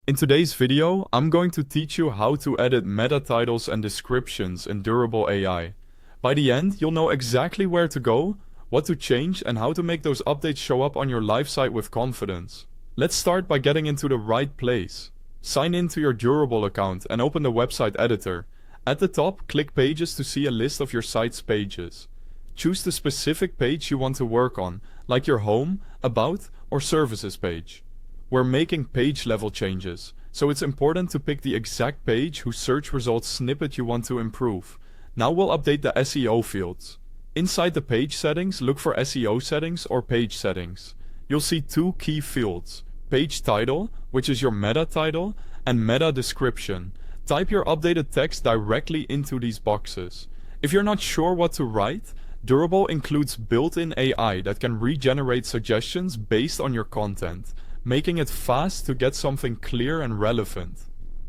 In today's video, I'm going to teach you how to edit meta titles and descriptions in Durable AI. By the end, you'll know exactly where to go, what to change, and how to make those updates show up on your live site with confidence. Let's start by getting into the right place. Sign in to your Durable account and open the website editor. At the top, click Pages to see a list of your site's pages. Choose the specific page you want to work on, like your Home, About, or Services page. We're making page level changes, so it's important to pick the exact page whose search results snippet you want to improve. Now we'll update the SEO fields. Inside the page settings, look for SEO settings or page settings. You'll see two key fields: page title, which is your meta title, and meta description. Type your updated text directly into these boxes. If you're not sure what to write, Durable includes built-in AI that can regenerate suggestions based on your content, making it fast to get something clear and relevant.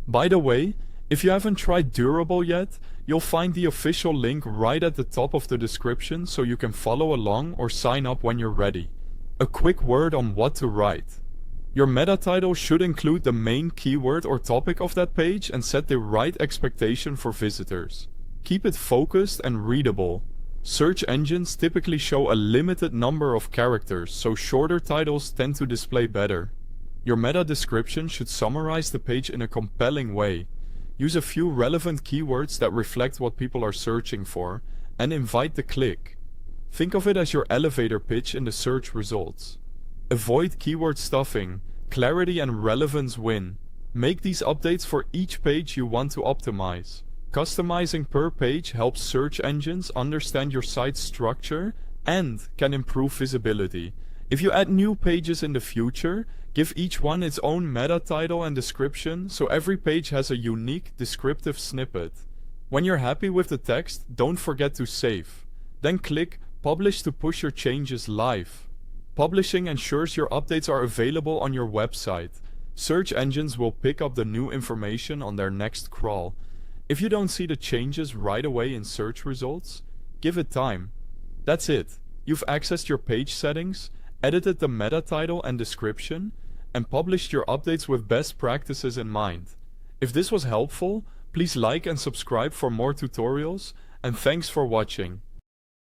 By the way, if you haven't tried Durable yet, you'll find the official link right at the top of the description so you can follow along or sign up when you're ready. A quick word on what to write. Your meta title should include the main keyword or topic of that page and set the right expectation for visitors. Keep it focused and readable. Search engines typically show a limited number of characters, so shorter titles tend to display better. Your meta description should summarize the page in a compelling way. Use a few relevant keywords that reflect what people are searching for, and invite the click. Think of it as your elevator pitch in the search results. Avoid keyword stuffing. Clarity and relevance win. Make these updates for each page you want to optimize. Customizing per page helps search engines understand your site's structure and can improve visibility. If you add new pages in the future, give each one its own meta title and description so every page has a unique descriptive snippet. When you're happy with the text, don't forget to save. Then click Publish to push your changes live. Publishing ensures your updates are available on your website. Search engines will pick up the new information on their next crawl. If you don't see the changes right away in search results, give it time. That's it. You've accessed your page settings, edited the meta title and description, and published your updates with best practices in mind. If this was helpful, please like and subscribe for more tutorials, and thanks for watching.